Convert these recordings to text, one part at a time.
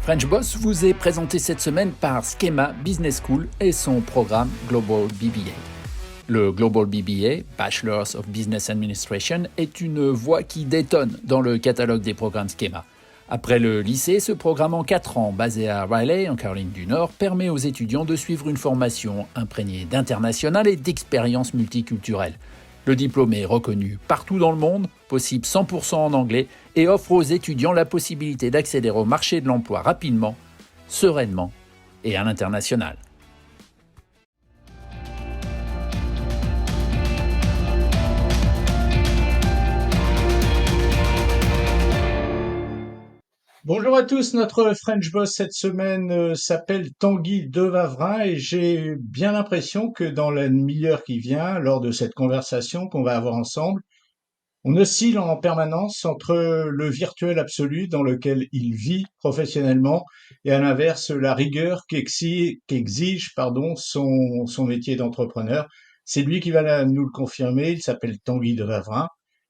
French Boss vous est présenté cette semaine par Schema Business School et son programme Global BBA. Le Global BBA, Bachelors of Business Administration, est une voie qui détonne dans le catalogue des programmes Schema. Après le lycée, ce programme en 4 ans, basé à Raleigh, en Caroline du Nord, permet aux étudiants de suivre une formation imprégnée d'international et d'expériences multiculturelles. Le diplôme est reconnu partout dans le monde, possible 100% en anglais, et offre aux étudiants la possibilité d'accéder au marché de l'emploi rapidement, sereinement et à l'international. Bonjour à tous, notre French Boss cette semaine s'appelle Tanguy Devavrin et j'ai bien l'impression que dans la demi-heure qui vient, lors de cette conversation qu'on va avoir ensemble, on oscille en permanence entre le virtuel absolu dans lequel il vit professionnellement et à l'inverse la rigueur qu'exige son métier d'entrepreneur. C'est lui qui va nous le confirmer, il s'appelle Tanguy Devavrin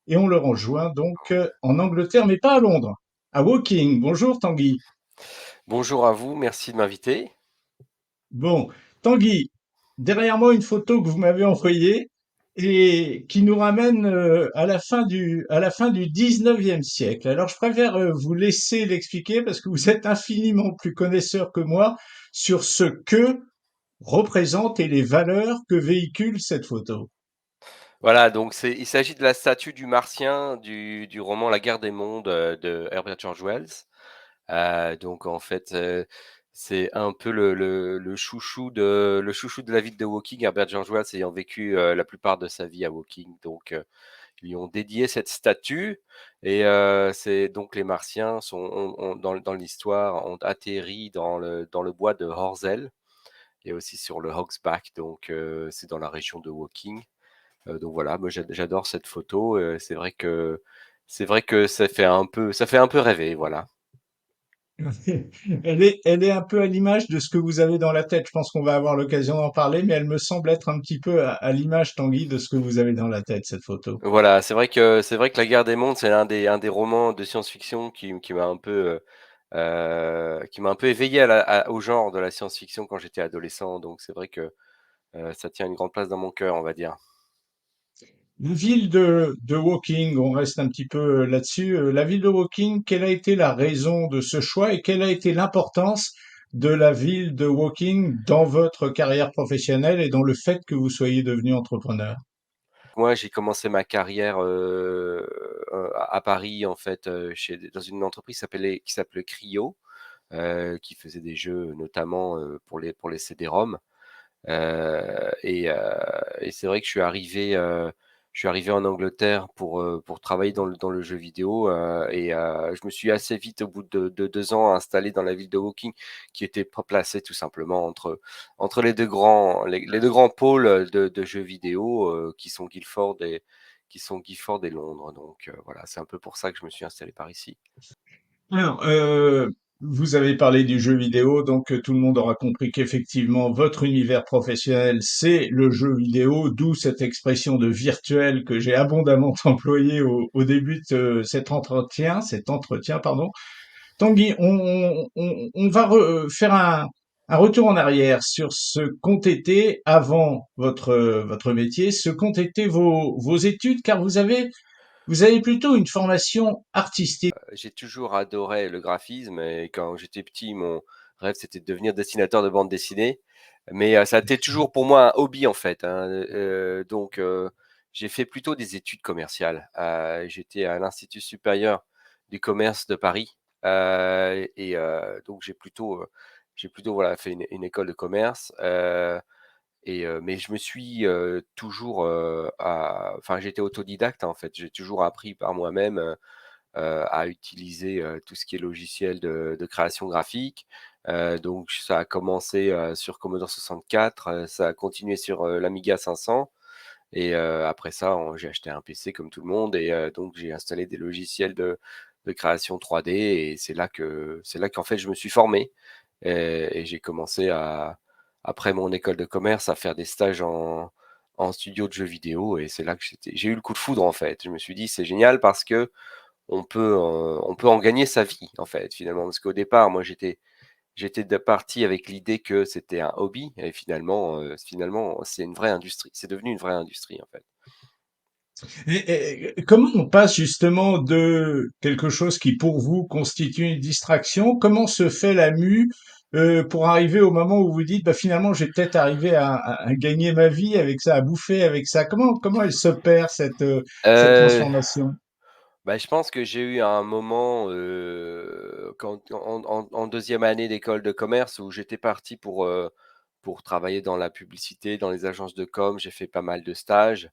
et on le rejoint donc en Angleterre mais pas à Londres, à Woking. Bonjour Tanguy. Bonjour à vous, merci de m'inviter. Bon, Tanguy, derrière moi une photo que vous m'avez envoyée et qui nous ramène à la fin du 19e siècle. Alors je préfère vous laisser l'expliquer parce que vous êtes infiniment plus connaisseur que moi sur ce que représente et les valeurs que véhicule cette photo. Voilà, donc il s'agit de la statue du Martien du roman La guerre des mondes de Herbert George Wells. Donc en fait, c'est un peu le chouchou de la ville de Woking, Herbert George Wells ayant vécu la plupart de sa vie à Woking. Donc ils lui ont dédié cette statue et c'est donc les Martiens dans l'histoire ont atterri dans le bois de Horsell et aussi sur le Hogsback, donc c'est dans la région de Woking. Donc voilà, moi j'adore cette photo. C'est vrai que ça fait un peu rêver, voilà. Elle est un peu à l'image de ce que vous avez dans la tête. Je pense qu'on va avoir l'occasion d'en parler, mais elle me semble être un petit peu à l'image, Tanguy, de ce que vous avez dans la tête, cette photo. Voilà, c'est vrai que La Guerre des mondes, c'est un des romans de science-fiction qui m'a un peu éveillé au genre de la science-fiction quand j'étais adolescent. Donc c'est vrai que ça tient une grande place dans mon cœur, on va dire. La ville de Woking, on reste un petit peu là-dessus. La ville de Woking, quelle a été la raison de ce choix et quelle a été l'importance de la ville de Woking dans votre carrière professionnelle et dans le fait que vous soyez devenu entrepreneur? Moi, j'ai commencé ma carrière à Paris, en fait, dans une entreprise qui s'appelait Cryo, qui faisait des jeux notamment pour les CD-ROM. Et c'est vrai que je suis arrivé en Angleterre pour travailler dans le jeu vidéo je me suis assez vite, au bout de 2 ans, installé dans la ville de Woking, qui était placée tout simplement entre les deux grands pôles de jeux vidéo qui sont Guildford et Londres. Donc voilà, c'est un peu pour ça que je me suis installé par ici. Alors, vous avez parlé du jeu vidéo, donc tout le monde aura compris qu'effectivement, votre univers professionnel, c'est le jeu vidéo, d'où cette expression de virtuel que j'ai abondamment employée au début de cet entretien, pardon. Tanguy, on va faire un retour en arrière sur ce qu'ont été avant votre métier, ce qu'ont été vos études, car vous avez plutôt une formation artistique. J'ai toujours adoré le graphisme et quand j'étais petit, mon rêve, c'était de devenir dessinateur de bande dessinée. Mais ça a été toujours pour moi un hobby en fait, hein. J'ai fait plutôt des études commerciales. J'étais à l'Institut supérieur du commerce de Paris. Donc j'ai plutôt voilà, fait une école de commerce. Mais je me suis toujours, enfin j'étais autodidacte en fait. J'ai toujours appris par moi-même à utiliser tout ce qui est logiciel de création graphique. Donc ça a commencé sur Commodore 64, ça a continué sur l'Amiga 500 et après ça, j'ai acheté un PC comme tout le monde et donc j'ai installé des logiciels de création 3D et c'est là qu'en fait je me suis formé et j'ai commencé après mon école de commerce à faire des stages en studio de jeux vidéo et c'est là que j'ai eu le coup de foudre en fait. Je me suis dit c'est génial parce que on peut en gagner sa vie, en fait, finalement. Parce qu'au départ, moi, j'étais parti avec l'idée que c'était un hobby et finalement, c'est une vraie industrie. C'est devenu une vraie industrie, en fait. Et comment on passe justement de quelque chose qui pour vous constitue une distraction, comment se fait la mue pour arriver au moment où vous dites bah finalement j'ai peut-être arrivé à gagner ma vie avec ça, à bouffer avec ça. Comment elle s'opère cette Heu, transformation? Bah, je pense que j'ai eu un moment, quand en 2e année d'école de commerce où j'étais parti pour travailler dans la publicité, dans les agences de com. J'ai fait pas mal de stages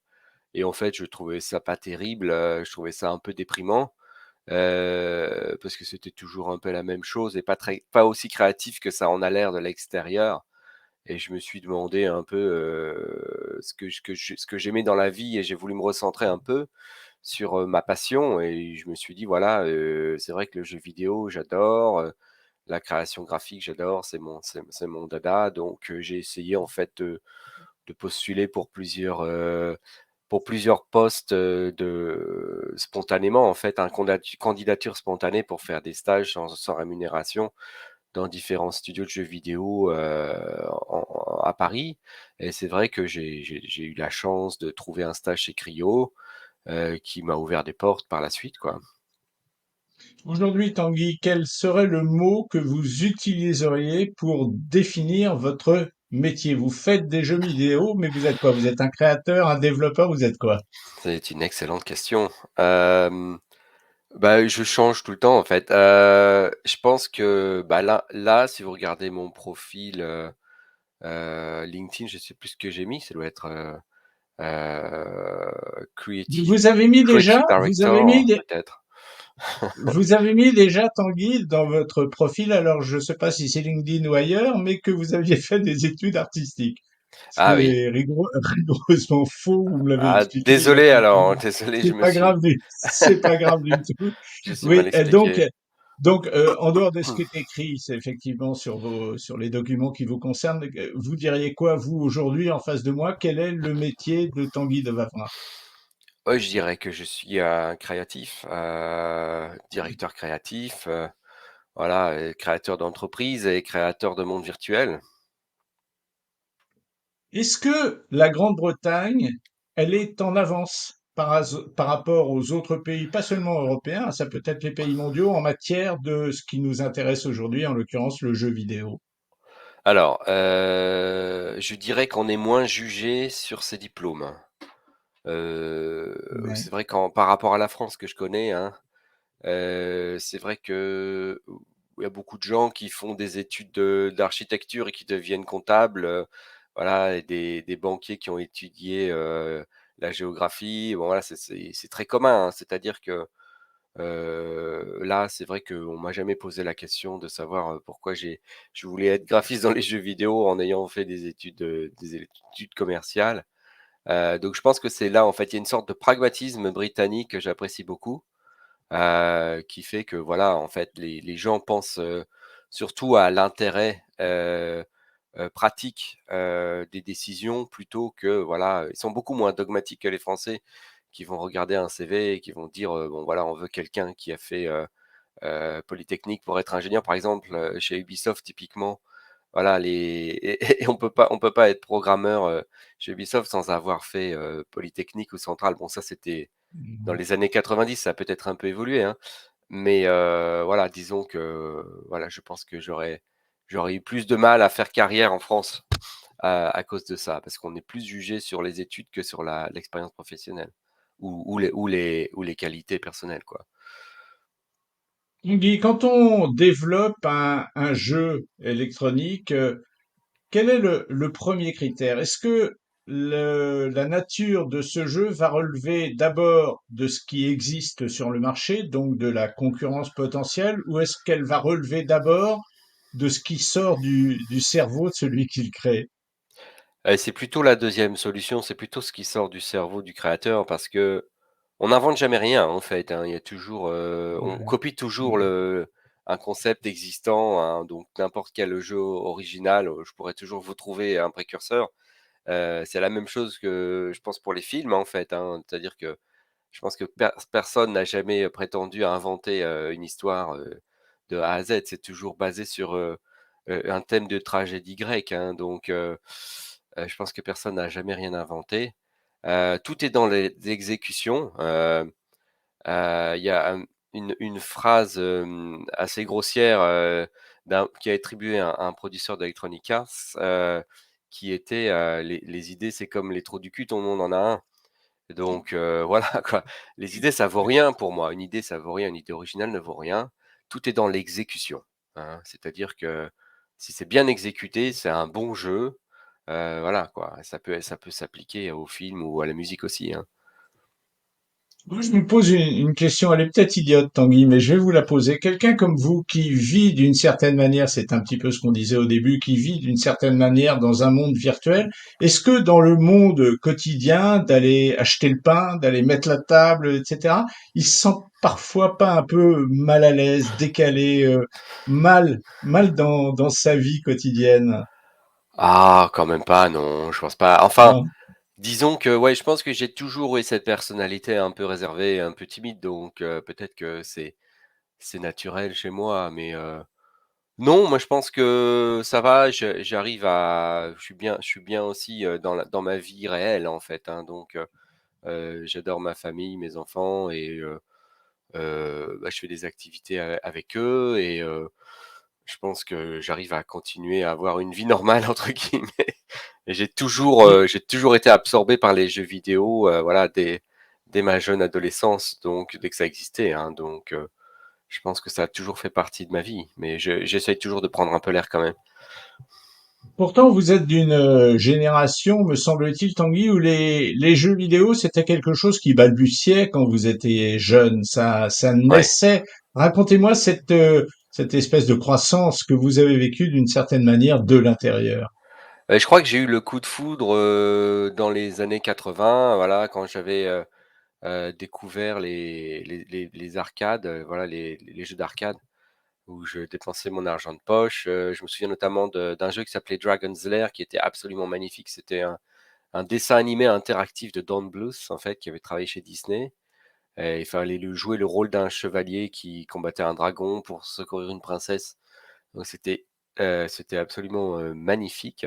et en fait, je trouvais ça pas terrible, je trouvais ça un peu déprimant, parce que c'était toujours un peu la même chose et pas aussi créatif que ça en a l'air de l'extérieur et je me suis demandé un peu, ce que j'aimais dans la vie et j'ai voulu me recentrer un peu sur, ma passion et je me suis dit: «Voilà, c'est vrai que le jeu vidéo, j'adore, la création graphique, j'adore, c'est mon dada». Donc j'ai essayé en fait de postuler pour plusieurs postes, de spontanément en fait, un candidature spontanée pour faire des stages sans rémunération dans différents studios de jeux vidéo, à Paris et c'est vrai que j'ai eu la chance de trouver un stage chez Cryo, qui m'a ouvert des portes par la suite, quoi. Aujourd'hui, Tanguy, quel serait le mot que vous utiliseriez pour définir votre métier? Vous faites des jeux vidéo, mais vous êtes quoi? Vous êtes un créateur, un développeur, vous êtes quoi? C'est une excellente question. Bah, je change tout le temps, en fait. Je pense que, bah, là, si vous regardez mon profil, LinkedIn, je sais plus ce que j'ai mis, ça doit être, Vous avez mis creative déjà, director, peut-être. vous avez mis déjà Tanguy dans votre profil, alors je ne sais pas si c'est LinkedIn ou ailleurs, mais que vous aviez fait des études artistiques. Ah oui. C'est rigoureusement faux, vous me l'avez Ah, expliqué il y a désolé quelques alors, minutes. désolé, C'est pas grave c'est pas grave du tout. je me suis mal Oui, expliqué. en dehors de ce qui est écrit, c'est effectivement sur les documents qui vous concernent, vous diriez quoi, vous, aujourd'hui, en face de moi? Quel est le métier de Tanguy de Vavrin? Ouais, je dirais que je suis un créatif, directeur créatif, voilà, créateur d'entreprise et créateur de monde virtuel. Est-ce que la Grande-Bretagne, elle est en avance par rapport aux autres pays, pas seulement européens, ça peut être les pays mondiaux, en matière de ce qui nous intéresse aujourd'hui, en l'occurrence le jeu vidéo? Alors, je dirais qu'on est moins jugé sur ses diplômes. Ouais. C'est vrai qu'en par rapport à la France que je connais, hein, c'est vrai que il y a beaucoup de gens qui font des études d'architecture et qui deviennent comptables, voilà et des banquiers qui ont étudié, la géographie. Bon voilà, c'est très commun, hein. C'est-à-dire que, là, c'est vrai qu'on m'a jamais posé la question de savoir, pourquoi je voulais être graphiste dans les jeux vidéo en ayant fait des études commerciales. Donc je pense que c'est là, en fait, il y a une sorte de pragmatisme britannique que j'apprécie beaucoup, qui fait que voilà, en fait, les gens pensent, surtout à l'intérêt, pratique, des décisions plutôt que voilà, ils sont beaucoup moins dogmatiques que les Français qui vont regarder un CV et qui vont dire, «Bon voilà, on veut quelqu'un qui a fait, Polytechnique pour être ingénieur». Par exemple, chez Ubisoft typiquement, voilà les et on peut pas être programmeur, chez Ubisoft sans avoir fait, Polytechnique ou Centrale. Bon ça c'était dans Mhm. les années 90, ça a peut-être un peu évolué, hein, mais voilà, disons que, voilà, je pense que j'aurais eu plus de mal à faire carrière en France à cause de ça, parce qu'on est plus jugé sur les études que sur l'expérience professionnelle ou les qualités personnelles, quoi. Guy, quand on développe un jeu électronique, quel est le premier critère? Est-ce que la nature de ce jeu va relever d'abord de ce qui existe sur le marché, donc de la concurrence potentielle, ou est-ce qu'elle va relever d'abord de ce qui sort du cerveau de celui qui le crée? C'est plutôt la deuxième solution, c'est plutôt ce qui sort du cerveau du créateur parce que on n'invente jamais rien, en fait, hein. Il y a toujours, on Ouais. copie toujours Ouais. un concept existant, hein, donc n'importe quel jeu original, je pourrais toujours vous trouver un précurseur. C'est la même chose que je pense pour les films, en fait, hein. C'est-à-dire que Je pense que personne n'a jamais prétendu à inventer une histoire de A à Z. C'est toujours basé sur un thème de tragédie grecque, hein, donc je pense que personne n'a jamais rien inventé. Tout est dans les exécutions. Il y a une phrase assez grossière qui a attribué à un producteur d'Electronic Arts qui était les idées, c'est comme les trous du cul, tout le monde en a un. Donc voilà quoi. Les idées, ça vaut rien pour moi. Une idée, ça vaut rien. Une idée originale ne vaut rien. Tout est dans l'exécution, hein. C'est-à-dire que si c'est bien exécuté, c'est un bon jeu. Voilà quoi. Ça peut s'appliquer au film ou à la musique aussi, hein. Moi, je me pose une question, elle est peut-être idiote, Tanguy, mais je vais vous la poser. Quelqu'un comme vous qui vit d'une certaine manière, c'est un petit peu ce qu'on disait au début, qui vit d'une certaine manière dans un monde virtuel, est-ce que dans le monde quotidien, d'aller acheter le pain, d'aller mettre la table, etc., il se sent parfois pas un peu mal à l'aise, décalé, mal dans sa vie quotidienne? Ah, quand même pas, non, je pense pas. Enfin, Non. disons que ouais, je pense que j'ai toujours eu cette personnalité un peu réservée, un peu timide, donc peut-être que c'est naturel chez moi, mais non, moi je pense que ça va. J'arrive à, je suis bien aussi dans ma vie réelle en fait, hein, donc j'adore ma famille, mes enfants et bah, je fais des activités avec eux et je pense que j'arrive à continuer à avoir une vie «normale» entre guillemets. Et j'ai toujours été absorbé par les jeux vidéo, voilà, dès ma jeune adolescence, donc dès que ça existait, hein, donc je pense que ça a toujours fait partie de ma vie, mais j'essaye toujours de prendre un peu l'air quand même. Pourtant, vous êtes d'une génération, me semble-t-il, Tanguy, où les jeux vidéo, c'était quelque chose qui balbutiait quand vous étiez jeune. Ça Ouais. naissait. Racontez-moi cette espèce de croissance que vous avez vécue d'une certaine manière de l'intérieur. Je crois que j'ai eu le coup de foudre, dans les années 80, voilà, quand j'avais, découvert les arcades, voilà, les jeux d'arcade où je dépensais mon argent de poche. Je me souviens notamment d'un jeu qui s'appelait Dragon's Lair qui était absolument magnifique. C'était un dessin animé interactif de Don Bluth, en fait, qui avait travaillé chez Disney. Il fallait jouer le rôle d'un chevalier qui combattait un dragon pour secourir une princesse. Donc c'était absolument magnifique.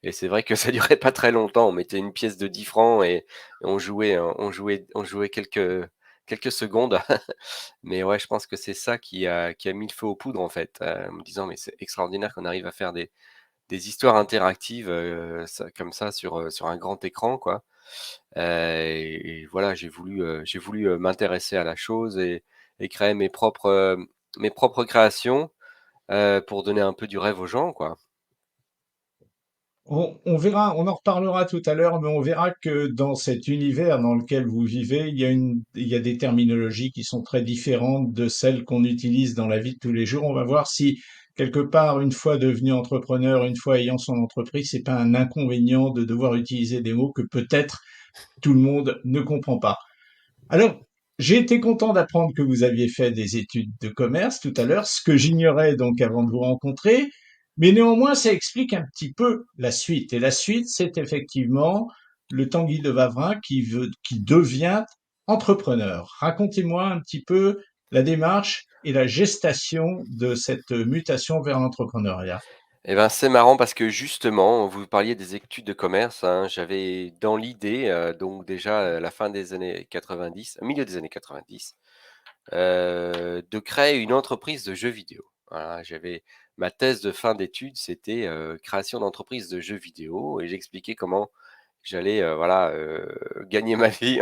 Et c'est vrai que ça durait pas très longtemps. On mettait une pièce de 10 francs et on jouait quelques secondes. Mais ouais, je pense que c'est ça qui a mis le feu aux poudres en fait, en me disant mais c'est extraordinaire qu'on arrive à faire des histoires interactives comme ça sur un grand écran quoi. Et voilà, j'ai voulu m'intéresser à la chose et créer mes propres créations pour donner un peu du rêve aux gens quoi. On verra, on en reparlera tout à l'heure, mais on verra que dans cet univers dans lequel vous vivez, il y a des terminologies qui sont très différentes de celles qu'on utilise dans la vie de tous les jours. On va voir si quelque part, une fois devenu entrepreneur, une fois ayant son entreprise, c'est pas un inconvénient de devoir utiliser des mots que peut-être tout le monde ne comprend pas. Alors, j'ai été content d'apprendre que vous aviez fait des études de commerce tout à l'heure, ce que j'ignorais donc avant de vous rencontrer, mais néanmoins, ça explique un petit peu la suite. Et la suite, c'est effectivement le Tanguy de Vavrin qui devient entrepreneur. Racontez-moi un petit peu la démarche et la gestation de cette mutation vers l'entrepreneuriat. Eh ben, c'est marrant parce que justement, vous parliez des études de commerce, hein, j'avais dans l'idée, donc déjà la fin des années 90, milieu des années 90, de créer une entreprise de jeux vidéo. Voilà, j'avais ma thèse de fin d'études, c'était, création d'entreprise de jeux vidéo et j'expliquais comment j'allais, voilà, gagner ma vie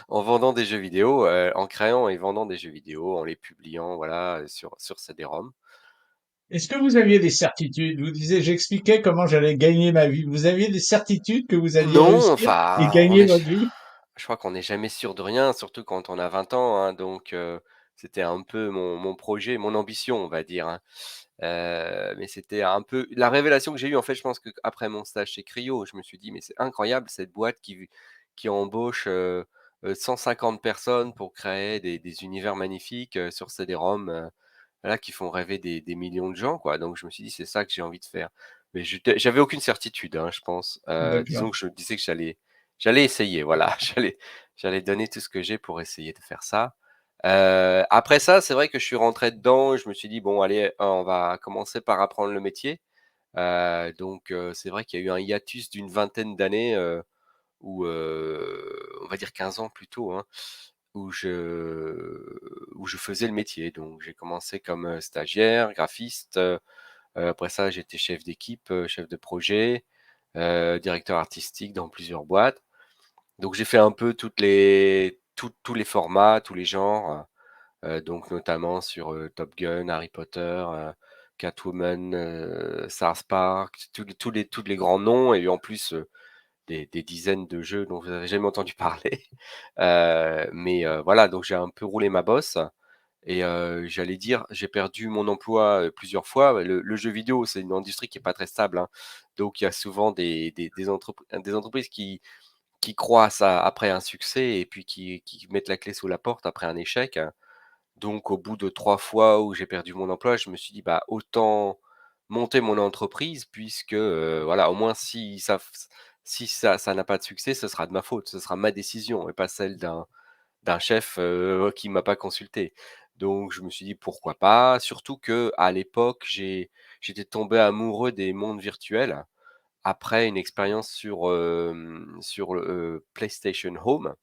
en vendant des jeux vidéo, en créant et vendant des jeux vidéo, en les publiant, voilà, sur CD-ROM. Est-ce que vous aviez des certitudes? Vous disiez, j'expliquais comment j'allais gagner ma vie. Vous aviez des certitudes que vous alliez Non, réussir et enfin, gagner votre vie? je crois qu'on n'est jamais sûr de rien, surtout quand on a 20 ans, hein, donc c'était un peu mon projet, mon ambition, on va dire, hein. Mais c'était un peu la révélation que j'ai eue, en fait, je pense qu'après mon stage chez Cryo, je me suis dit: «Mais c'est incroyable cette boîte qui embauche, 150 personnes pour créer des univers magnifiques, sur CD-ROM, voilà, qui font rêver des millions de gens, quoi». Donc je me suis dit: «C'est ça que j'ai envie de faire». Mais j'avais aucune certitude, hein, je pense. D'accord. Disons que je disais que j'allais essayer, voilà, j'allais donner tout ce que j'ai pour essayer de faire ça. Après ça, c'est vrai que je suis rentré dedans et je me suis dit: «Bon allez, on va commencer par apprendre le métier». C'est vrai qu'il y a eu un hiatus d'une vingtaine d'années, où, on va dire 15 ans plutôt, hein, où je faisais le métier. Donc j'ai commencé comme, stagiaire, graphiste, après ça j'étais chef d'équipe, chef de projet, directeur artistique dans plusieurs boîtes. Donc j'ai fait un peu tous les formats, tous les genres, donc notamment sur, Top Gun, Harry Potter, Catwoman, South Park, tous les grands noms et en plus, des dizaines de jeux dont vous avez jamais entendu parler. Voilà, donc j'ai un peu roulé ma bosse et j'allais dire, j'ai perdu mon emploi, plusieurs fois. Le jeu vidéo, c'est une industrie qui est pas très stable, hein. Donc il y a souvent des entreprises qui croissent après un succès et puis qui mettent la clé sous la porte après un échec. Donc au bout de 3 fois où j'ai perdu mon emploi, je me suis dit: «Bah, autant monter mon entreprise puisque, voilà, au moins si ça n'a pas de succès, ce sera de ma faute, ce sera ma décision et pas celle d'un chef, qui m'a pas consulté». Donc je me suis dit: «Pourquoi pas?» Surtout que à l'époque, j'étais tombé amoureux des mondes virtuels après une expérience sur le, PlayStation Home.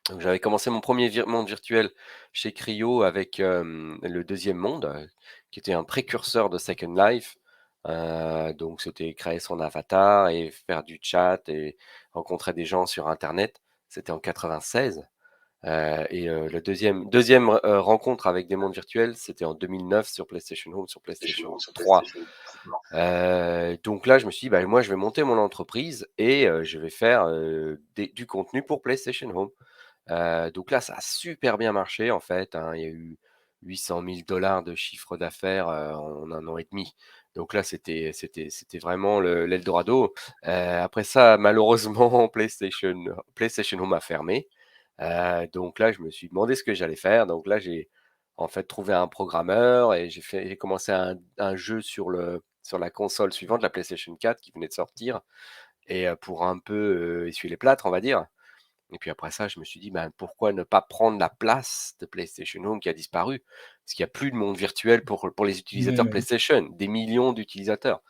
Donc j'avais commencé mon premier monde virtuel chez Cryo avec, le deuxième monde, qui était un précurseur de Second Life. Donc c'était créer son avatar et faire du chat et rencontrer des gens sur internet. C'était en 96, le deuxième rencontre avec des mondes virtuels, c'était en 2009 sur PlayStation Home, sur PlayStation 3. Donc là, je me suis dit: «Bah, moi, je vais monter mon entreprise et je vais faire, du contenu pour PlayStation Home». Donc là, ça a super bien marché en fait, hein. Il y a eu 800 000 $ de chiffre d'affaires, en 1 an et demi. Donc là, c'était vraiment l'eldorado. Après ça, malheureusement, PlayStation Home a fermé. Donc là, je me suis demandé ce que j'allais faire. Donc là, j'ai en fait trouvé un programmeur et j'ai commencé un jeu sur la console suivante, la PlayStation 4 qui venait de sortir et pour un peu, essuyer les plâtres, on va dire. Et puis après ça, je me suis dit: «Ben, pourquoi ne pas prendre la place de PlayStation Home qui a disparu?» Parce qu'il y a plus de monde virtuel pour les Ouais, utilisateurs ouais. PlayStation, des millions d'utilisateurs.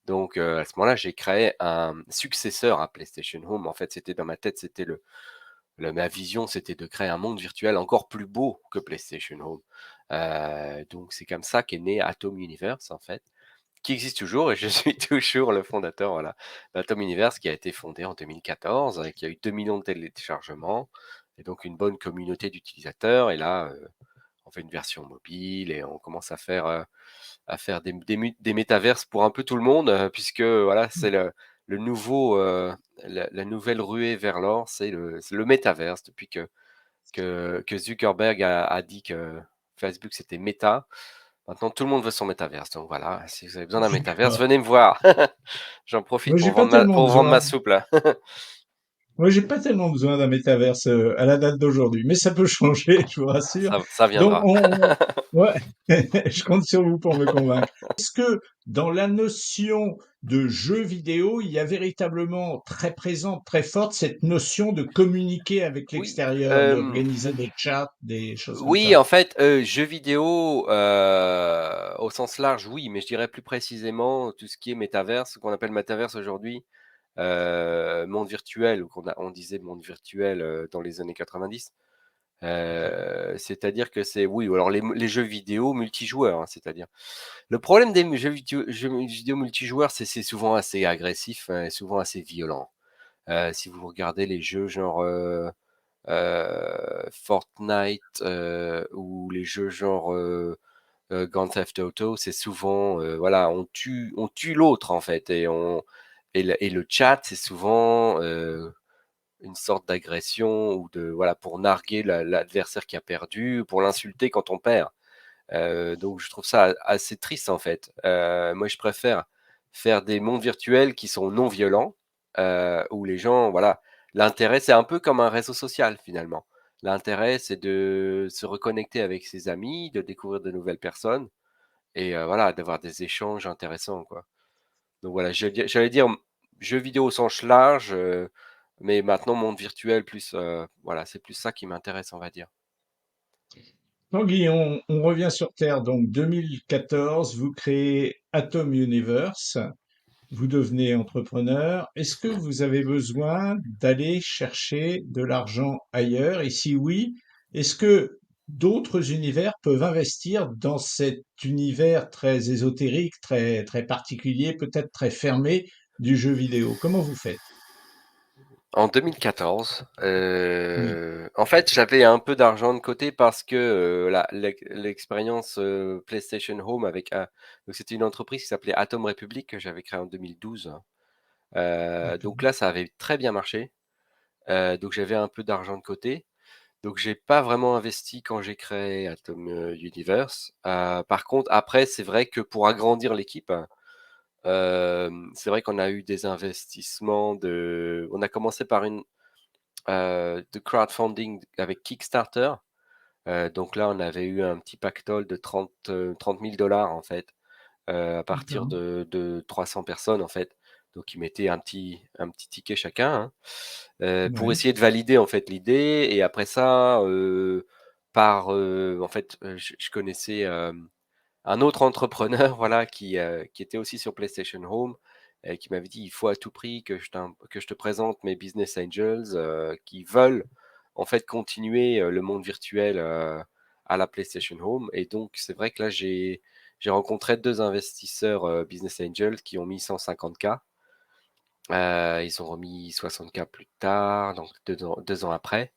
Donc à ce moment-là, j'ai créé un successeur à PlayStation Home. En fait, c'était dans ma tête, c'était ma vision, c'était de créer un monde virtuel encore plus beau que PlayStation Home. Donc c'est comme ça qu'est né Atom Universe, en fait, qui existe toujours et je suis toujours le fondateur, voilà, d'Atom Universe qui a été fondé en 2014 et qui a eu 2 millions de téléchargements et donc une bonne communauté d'utilisateurs et là, on fait une version mobile et on commence à faire des métaverses pour un peu tout le monde, puisque voilà, c'est le nouveau, la nouvelle ruée vers l'or, c'est le métaverse depuis que Zuckerberg a dit que Facebook c'était Meta. Maintenant, tout le monde veut son métaverse. Donc voilà, si vous avez besoin d'un métaverse, D'accord. venez me voir. J'en Moi, profite j'ai pas tellement pour vendre besoin. ma soupe là. Moi, j'ai pas tellement besoin d'un métaverse à la date d'aujourd'hui, mais ça peut changer, je vous rassure. Ça Donc, viendra. ouais, je compte sur vous pour me convaincre. Est-ce que dans la notion de jeu vidéo, il y a véritablement très présente, très forte cette notion de communiquer avec Oui, l'extérieur, d'organiser des chats, des choses comme oui, ça? en fait, jeux vidéo, au sens large, oui, mais je dirais plus précisément tout ce qui est métaverse, ce qu'on appelle métaverse aujourd'hui, monde virtuel ou on disait monde virtuel, dans les années 90. C'est-à-dire que c'est oui, ou alors les jeux vidéo multijoueurs, hein, c'est-à-dire le problème des jeux vidéo multijoueurs, c'est souvent assez agressif, et souvent assez violent. Si vous regardez les jeux genre, Fortnite, ou les jeux genre, Grand Theft Auto, c'est souvent, voilà, on tue l'autre en fait et le chat, c'est souvent, une sorte d'agression ou de voilà, pour narguer l'adversaire qui a perdu, pour l'insulter quand on perd. Donc je trouve ça assez triste en fait. Moi je préfère faire des mondes virtuels qui sont non violents, où les gens voilà, l'intérêt c'est un peu comme un réseau social finalement. L'intérêt c'est de se reconnecter avec ses amis, de découvrir de nouvelles personnes et voilà, d'avoir des échanges intéressants quoi. Donc voilà, j'allais dire jeux vidéo au sens large, mais maintenant monde virtuel plus, voilà, c'est plus ça qui m'intéresse, on va dire. Tanguy, on revient sur Terre. Donc 2014, vous créez Atom Universe. Vous devenez entrepreneur. Est-ce que vous avez besoin d'aller chercher de l'argent ailleurs? Et si oui, est-ce que d'autres univers peuvent investir dans cet univers très ésotérique, très, très particulier, peut-être très fermé du jeu vidéo? Comment vous faites? En 2014, Oui, en fait, j'avais un peu d'argent de côté parce que, l'expérience, PlayStation Home avec donc c'était une entreprise qui s'appelait Atom Republic que j'avais créée en 2012. Donc d'accord, là, ça avait très bien marché, donc j'avais un peu d'argent de côté. Donc j'ai pas vraiment investi quand j'ai créé Atom, Universe. Par contre, après, c'est vrai que pour agrandir l'équipe, c'est vrai qu'on a eu des investissements on a commencé par de crowdfunding avec Kickstarter. Donc là, on avait eu un petit pactole de 30 000 $ en fait, à partir d'accord. de 300 personnes en fait. Donc ils mettaient un petit ticket chacun, hein, pour Ouais, essayer de valider en fait l'idée. Et après ça, en fait, je connaissais un autre entrepreneur, voilà, qui était aussi sur PlayStation Home, et qui m'avait dit: «Il faut à tout prix que je te présente mes business angels, qui veulent en fait continuer, le monde virtuel, à la PlayStation Home». Et donc c'est vrai que là, j'ai rencontré 2 investisseurs, business angels qui ont mis 150 000. Ils ont remis 60 000 plus tard, donc 2 ans après.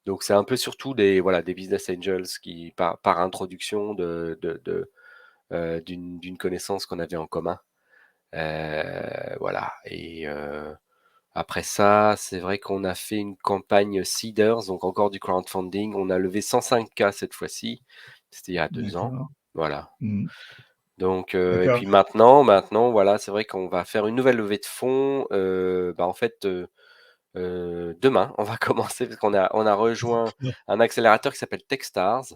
Donc c'est un peu surtout des business angels qui par introduction d'une connaissance qu'on avait en commun. Voilà. Et après ça, c'est vrai qu'on a fait une campagne Seeders, donc encore du crowdfunding. On a levé 105 000 cette fois-ci. C'était il y a 2 ans. d'accord. Voilà. Hmm, Donc, et d'accord. puis maintenant, voilà, c'est vrai qu'on va faire une nouvelle levée de fonds. En fait, demain, on va commencer parce qu'on a rejoint un accélérateur qui s'appelle Techstars.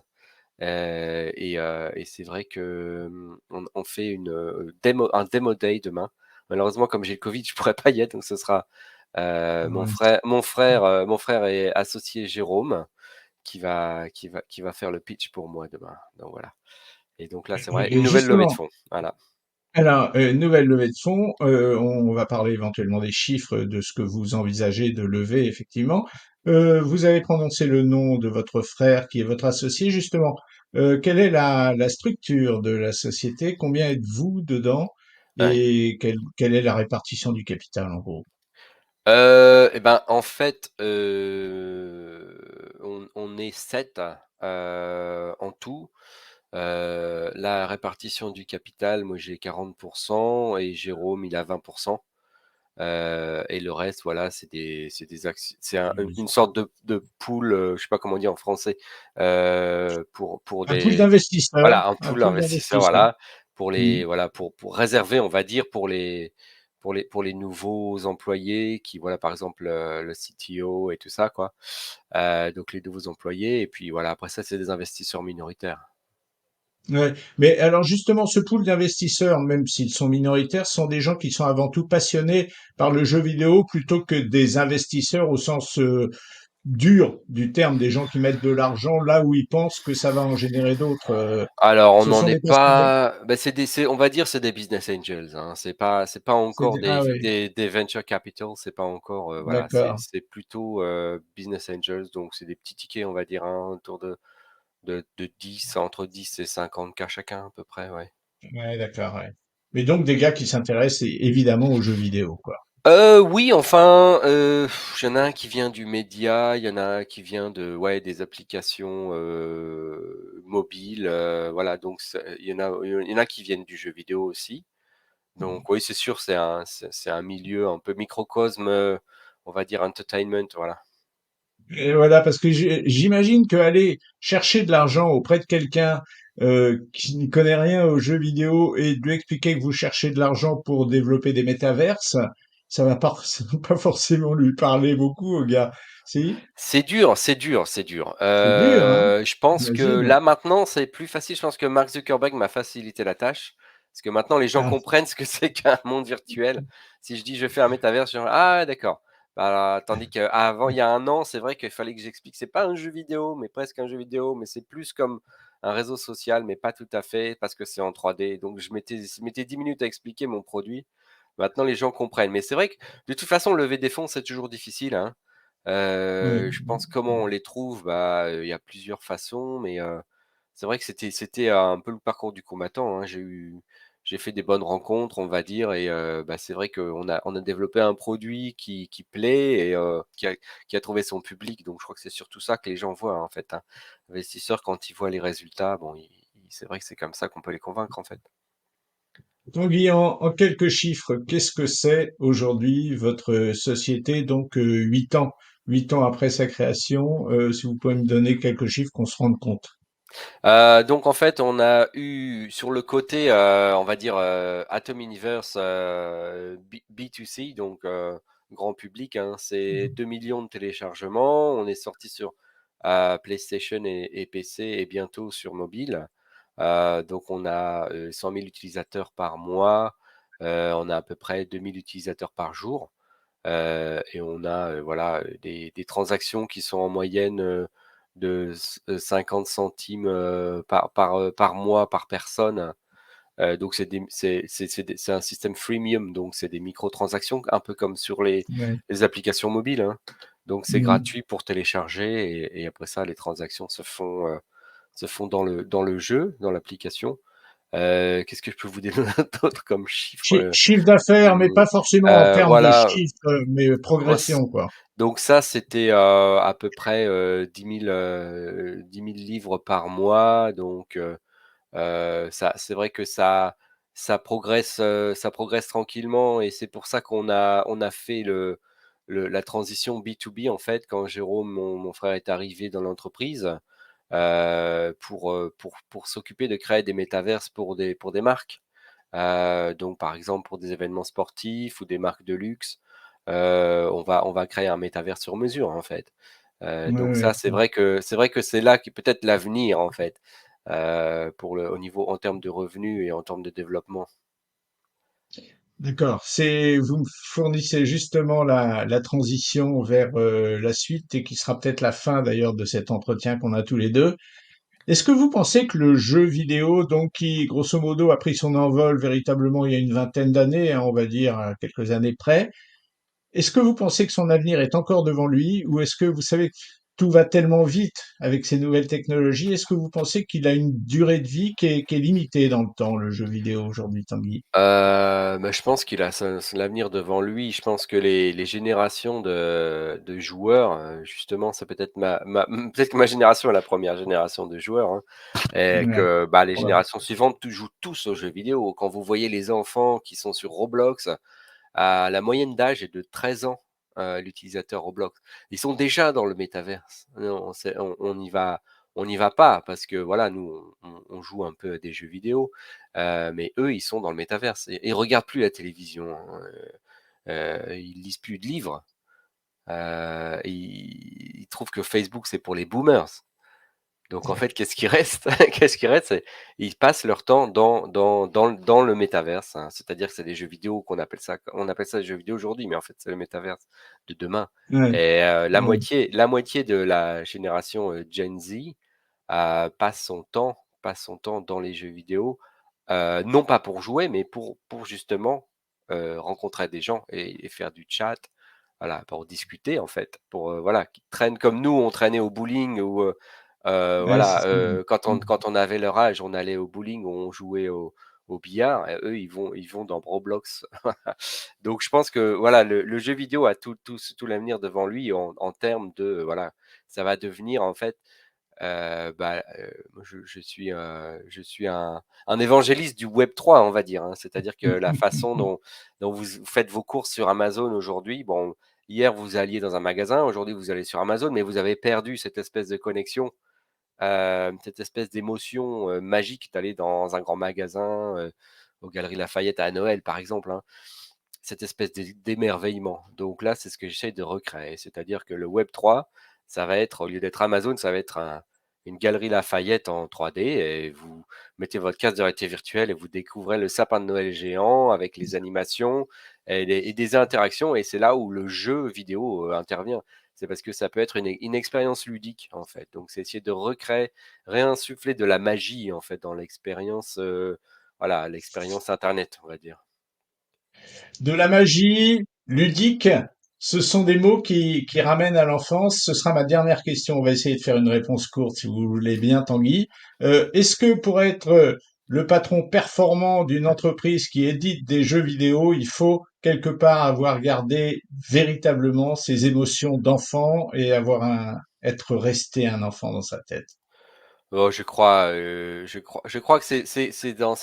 Et c'est vrai que, on fait un demo day demain. Malheureusement, comme j'ai le Covid, je pourrais pas y être, donc ce sera, mon Ouais. frère mon frère, mon frère et associé Jérôme qui va faire le pitch pour moi demain. Donc voilà. Et donc là, c'est vrai, une Et nouvelle levée de justement, fonds. Voilà. alors, nouvelle levée de fonds, on va parler éventuellement des chiffres de ce que vous envisagez de lever, effectivement. Vous avez prononcé le nom de votre frère qui est votre associé, justement. Quelle est la structure de la société? Combien êtes-vous dedans? Ouais. Et quelle est la répartition du capital, en gros? Et ben, en fait, on est 7 en tout. La répartition du capital, moi j'ai 40% et Jérôme il a 20%. Et le reste, voilà, c'est des actions, c'est une sorte de pool, je sais pas comment dire en français, pour Un pool des, d'investisseurs, voilà, un un pool pool d'investisseurs, d'investisseurs. voilà, voilà, pour réserver, on va dire, pour les nouveaux employés qui, voilà, par exemple, le CTO et tout ça, quoi. Donc les nouveaux employés. Et puis voilà, après ça, c'est des investisseurs minoritaires. Ouais. Mais alors justement, ce pool d'investisseurs, même s'ils sont minoritaires, sont des gens qui sont avant tout passionnés par le jeu vidéo plutôt que des investisseurs au sens dur du terme, des gens qui mettent de l'argent là où ils pensent que ça va en générer d'autres. Alors, on Ce n'en sont est des passionnés. pas. Bah, on va dire, c'est des business angels, hein. C'est pas encore Ah oui, des venture capital. C'est pas encore. Voilà, c'est d'accord. c'est plutôt business angels. Donc, c'est des petits tickets, on va dire, hein, autour de 10, entre 10 et 50 K chacun, à peu près, ouais. Ouais, d'accord, ouais. Mais donc des gars qui s'intéressent évidemment aux jeux vidéo, quoi. Oui, enfin, il y en a un qui vient du média, il y en a un qui vient ouais, des applications mobiles, voilà. Donc, il y en a qui viennent du jeu vidéo aussi. Donc oui, c'est sûr, c'est un milieu un peu microcosme, on va dire entertainment, voilà. Et voilà, parce que j'imagine que aller chercher de l'argent auprès de quelqu'un qui n'y connaît rien aux jeux vidéo et de lui expliquer que vous cherchez de l'argent pour développer des métaverses, ça va pas, ça va pas forcément lui parler beaucoup au gars. Si? C'est dur, c'est dur, c'est dur. C'est dur, hein? Je pense que J'imagine. là, maintenant, c'est plus facile. Je pense que Mark Zuckerberg m'a facilité la tâche. Parce que maintenant, les gens Ah, comprennent ce que c'est qu'un monde virtuel. Si je dis: «Je fais un métavers», genre: «Ah ouais, d'accord». Bah, tandis qu'avant, il y a 1 an, c'est vrai qu'il fallait que j'explique, c'est pas un jeu vidéo, mais presque un jeu vidéo, mais c'est plus comme un réseau social, mais pas tout à fait parce que c'est en 3D. Donc je mettais 10 minutes à expliquer mon produit. Maintenant, les gens comprennent. Mais c'est vrai que de toute façon, lever des fonds, c'est toujours difficile, hein. Ouais. Je pense comment on les trouve, bah, il y a plusieurs façons, mais c'est vrai que c'était un peu le parcours du combattant, hein. J'ai fait des bonnes rencontres, on va dire et bah, c'est vrai qu'on a développé un produit qui plaît et qui a trouvé son public. Donc je crois que c'est surtout ça que les gens voient, en fait, hein. L'investisseur, quand il voit les résultats, bon, c'est vrai que c'est comme ça qu'on peut les convaincre, en fait. Tanguy, en quelques chiffres, qu'est-ce que c'est aujourd'hui votre société, donc 8 ans après sa création, si vous pouvez me donner quelques chiffres qu'on se rende compte. Donc en fait, on a eu sur le côté, on va dire, Atom Universe, B2C, donc grand public, hein, c'est 2 millions de téléchargements. On est sorti sur, PlayStation et PC et bientôt sur mobile. Donc on a, 100 000 utilisateurs par mois, on a à peu près 2 000 utilisateurs par jour. Et on a, voilà, des transactions qui sont en moyenne, de 50 centimes, par mois, par personne. Donc c'est un système freemium, donc c'est des microtransactions, un peu comme sur Ouais. les applications mobiles, hein. Donc c'est Mhm. gratuit pour télécharger et après ça, les transactions se font dans le jeu, dans l'application. Qu'est-ce que je peux vous donner d'autre comme chiffre? Chiffre d'affaires, mais Mmh, pas forcément en termes de voilà, chiffres, mais progression, quoi. donc ça, c'était, à peu près, 10 000 livres par mois, donc ça c'est vrai que ça progresse tranquillement et c'est pour ça qu'on a fait la transition B2B, en fait, quand Jérôme, mon frère, est arrivé dans l'entreprise, pour s'occuper de créer des métaverses pour des marques. Donc par exemple, pour des événements sportifs ou des marques de luxe, on va créer un métavers sur mesure, en fait. Ouais, Donc ouais. ça, c'est vrai que c'est là qui peut-être l'avenir, en fait, au niveau en termes de revenus et en termes de développement. D'accord. Vous me fournissez justement la transition vers la suite et qui sera peut-être la fin d'ailleurs de cet entretien qu'on a tous les deux. Est-ce que vous pensez que le jeu vidéo, donc qui grosso modo a pris son envol véritablement il y a une vingtaine d'années, hein, on va dire à quelques années près, est-ce que vous pensez que son avenir est encore devant lui ou est-ce que vous savez que tout va tellement vite avec ces nouvelles technologies, est-ce que vous pensez qu'il a une durée de vie qui est limitée dans le temps, le jeu vidéo aujourd'hui, Tanguy? Bah, je pense qu'il a son avenir devant lui. Je pense que les générations de joueurs, justement, c'est peut-être peut-être que ma génération est la première génération de joueurs, hein, et Ouais, que, bah, les probable. générations suivantes jouent tous aux jeux vidéo. Quand vous voyez les enfants qui sont sur Roblox, la moyenne d'âge est de 13 ans, l'utilisateur Roblox. Ils sont déjà dans le métaverse. Non, on n'y va pas parce que voilà, nous, on joue un peu à des jeux vidéo, mais eux, ils sont dans le métaverse et ils regardent plus la télévision, hein, ils lisent plus de livres, ils trouvent que Facebook, c'est pour les boomers. Donc en fait, qu'est-ce qui reste? Qu'est-ce qui reste? C'est ils passent leur temps dans le métaverse, hein. C'est-à-dire que c'est des jeux vidéo on appelle ça des jeux vidéo aujourd'hui, mais en fait, c'est le métaverse de demain Ouais, et ouais. la moitié de la génération, Gen Z, passe son temps dans les jeux vidéo, non pas pour jouer, mais pour justement, rencontrer des gens et faire du chat, voilà, pour discuter, en fait, voilà, qu'ils traînent comme nous, on traînait au bowling ou Ouais, c'est voilà, ça. quand on avait leur âge, on allait au bowling ou on jouait au billard et eux, ils vont dans Roblox. Donc je pense que voilà, le jeu vidéo a tout l'avenir devant lui en termes de, voilà, ça va devenir en fait, bah, moi je suis un évangéliste du web 3, on va dire, hein. C'est-à-dire que la façon dont vous faites vos courses sur Amazon aujourd'hui, bon, hier vous alliez dans un magasin, aujourd'hui vous allez sur Amazon, mais vous avez perdu cette espèce de connexion, cette espèce d'émotion, magique d'aller dans un grand magasin, aux Galeries Lafayette à Noël, par exemple, hein. Cette espèce d'émerveillement. Donc là, c'est ce que j'essaie de recréer. C'est-à-dire que le web 3, ça va être, au lieu d'être Amazon, ça va être une galerie Lafayette en 3D et mettez votre casque de réalité virtuelle et vous découvrez le sapin de Noël géant avec les animations et des interactions. Et c'est là où le jeu vidéo intervient. C'est parce que ça peut être une expérience ludique, en fait. Donc, c'est essayer de recréer, réinsuffler de la magie, en fait, dans l'expérience, voilà, l'expérience Internet, on va dire. De la magie ludique, ce sont des mots qui ramènent à l'enfance. Ce sera ma dernière question. On va essayer de faire une réponse courte, si vous voulez bien, Tanguy. Est-ce que pour être le patron performant d'une entreprise qui édite des jeux vidéo, il faut quelque part avoir gardé véritablement ses émotions d'enfant et être resté un enfant dans sa tête? Oh, je crois que c'est dans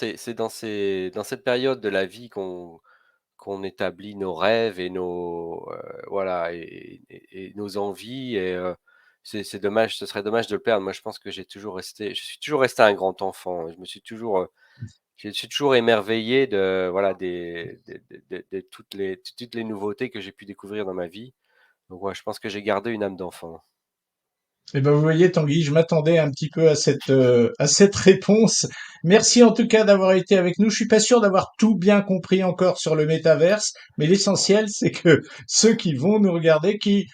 cette période de la vie qu'on établit nos rêves et nos voilà et nos envies c'est dommage, ce serait dommage de le perdre. Moi, je suis toujours resté un grand enfant. Je me suis toujours émerveillé de voilà de toutes les nouveautés que j'ai pu découvrir dans ma vie. Donc ouais, je pense que j'ai gardé une âme d'enfant. Eh ben, vous voyez, Tanguy, je m'attendais un petit peu à cette réponse. Merci en tout cas d'avoir été avec nous. Je suis pas sûr d'avoir tout bien compris encore sur le métaverse, mais l'essentiel, c'est que ceux qui vont nous regarder, qui,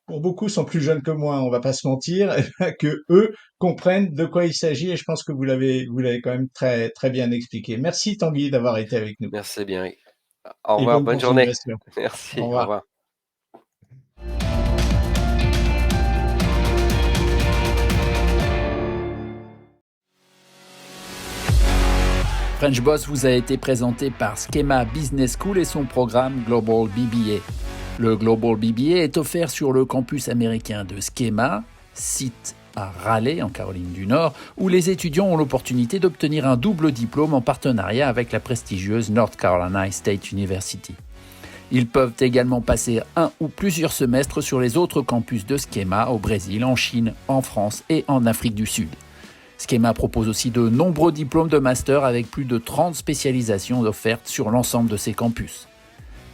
pour beaucoup, sont plus jeunes que moi, on va pas se mentir, eh ben, que eux comprennent de quoi il s'agit et je pense que vous l'avez quand même très, très bien expliqué. Merci, Tanguy, d'avoir été avec nous Merci bien. Au et revoir, bonne bonne journée. continuation. Au Merci, au revoir. revoir. French Boss vous a été présenté par Schema Business School et son programme Global BBA. Le Global BBA est offert sur le campus américain de Schema, site à Raleigh, en Caroline du Nord, où les étudiants ont l'opportunité d'obtenir un double diplôme en partenariat avec la prestigieuse North Carolina State University. Ils peuvent également passer un ou plusieurs semestres sur les autres campus de Schema au Brésil, en Chine, en France et en Afrique du Sud. Schema propose aussi de nombreux diplômes de master avec plus de 30 spécialisations offertes sur l'ensemble de ses campus.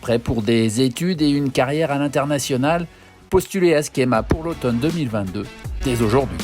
Prêt pour des études et une carrière à l'international ? Postulez à Schema pour l'automne 2022, dès aujourd'hui.